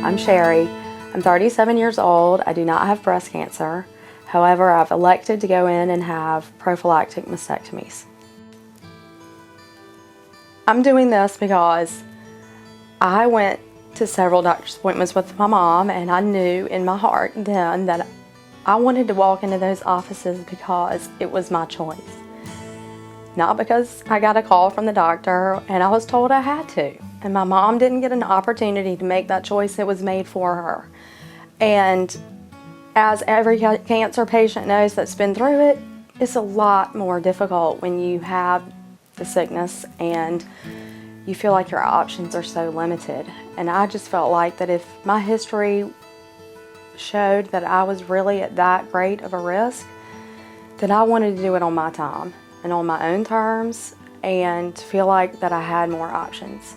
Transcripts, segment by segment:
I'm Sherri. I'm 37 years old. I do not have breast cancer. However, I've elected to go in and have prophylactic mastectomies. I'm doing this because I went to several doctor's appointments with my mom, and I knew in my heart then that I wanted to walk into those offices because it was my choice. Not because I got a call from the doctor and I was told I had to. And my mom didn't get an opportunity to make that choice. It was made for her. And as every cancer patient knows that's been through it, it's a lot more difficult when you have the sickness and you feel like your options are so limited. And I just felt like that if my history showed that I was really at that great of a risk, then I wanted to do it on my time and on my own terms and feel like that I had more options.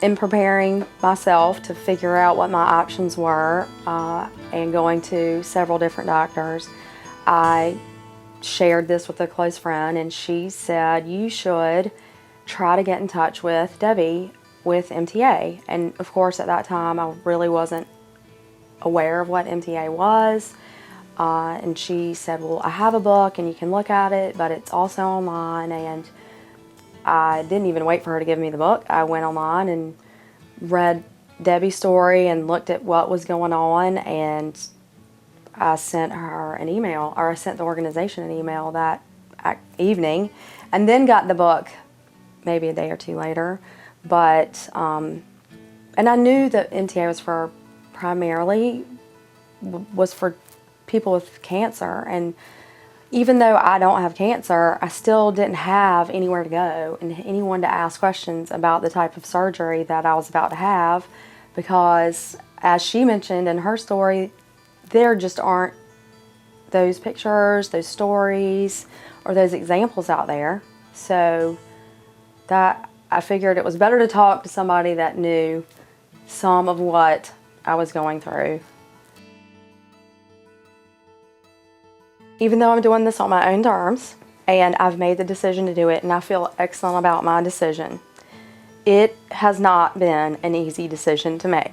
In preparing myself to figure out what my options were and going to several different doctors, I shared this with a close friend, and she said, you should try to get in touch with Debbie with MTA. And of course at that time I really wasn't aware of what MTA was. And she said, well, I have a book and you can look at it, but it's also online. And I didn't even wait for her to give me the book. I went online and read Debbie's story and looked at what was going on, and I sent her an email, or I sent the organization an email that evening, and then got the book maybe a day or two later. But and I knew that MTA was for primarily was for people with cancer, and even though I don't have cancer, I still didn't have anywhere to go and anyone to ask questions about the type of surgery that I was about to have, because as she mentioned in her story, there just aren't those pictures, those stories, or those examples out there. So that I figured it was better to talk to somebody that knew some of what I was going through. Even though I'm doing this on my own terms, and I've made the decision to do it, and I feel excellent about my decision, it has not been an easy decision to make.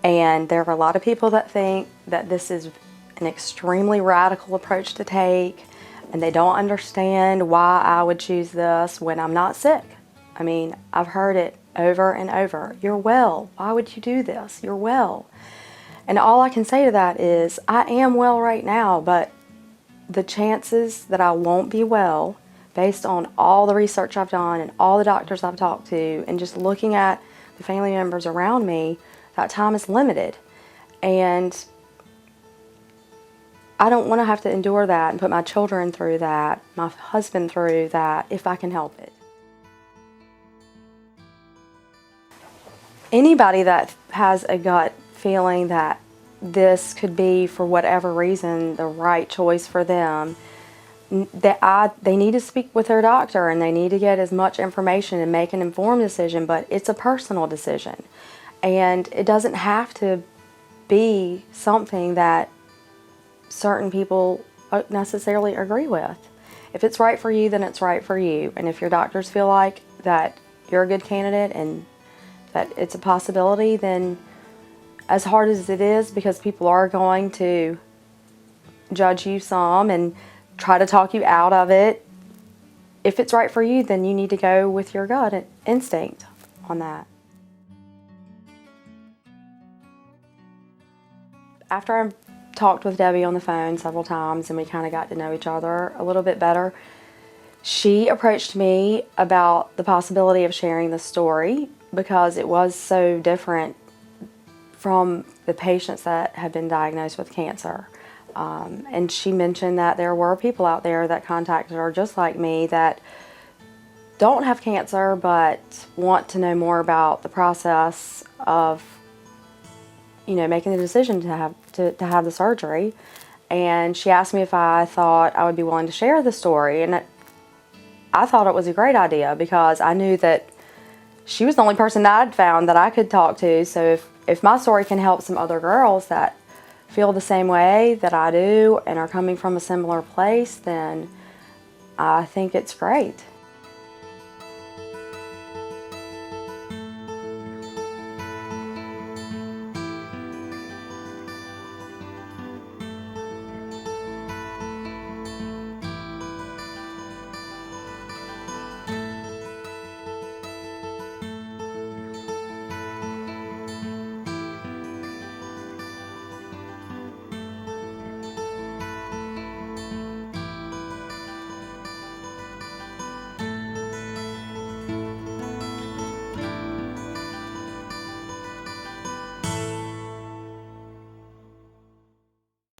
And there are a lot of people that think that this is an extremely radical approach to take, and they don't understand why I would choose this when I'm not sick. I mean, I've heard it over and over. You're well. Why would you do this? You're well. And all I can say to that is, I am well right now, but the chances that I won't be well, based on all the research I've done and all the doctors I've talked to and just looking at the family members around me, that time is limited. And I don't want to have to endure that and put my children through that, my husband through that, if I can help it. Anybody that has a gut feeling that this could be, for whatever reason, the right choice for them, they need to speak with their doctor, and they need to get as much information and make an informed decision. But it's a personal decision, and it doesn't have to be something that certain people necessarily agree with. If it's right for you, then it's right for you. And if your doctors feel like that you're a good candidate and that it's a possibility, then as hard as it is, because people are going to judge you some and try to talk you out of it, if it's right for you, then you need to go with your gut instinct on that. After I talked with Debbie on the phone several times and we kind of got to know each other a little bit better, she approached me about the possibility of sharing the story, because it was so different from the patients that had been diagnosed with cancer. And she mentioned that there were people out there that contacted her just like me that don't have cancer but want to know more about the process of, you know, making the decision to have the surgery. And she asked me if I thought I would be willing to share the story, and I thought it was a great idea, because I knew that she was the only person that I'd found that I could talk to. So if my story can help some other girls that feel the same way that I do and are coming from a similar place, then I think it's great.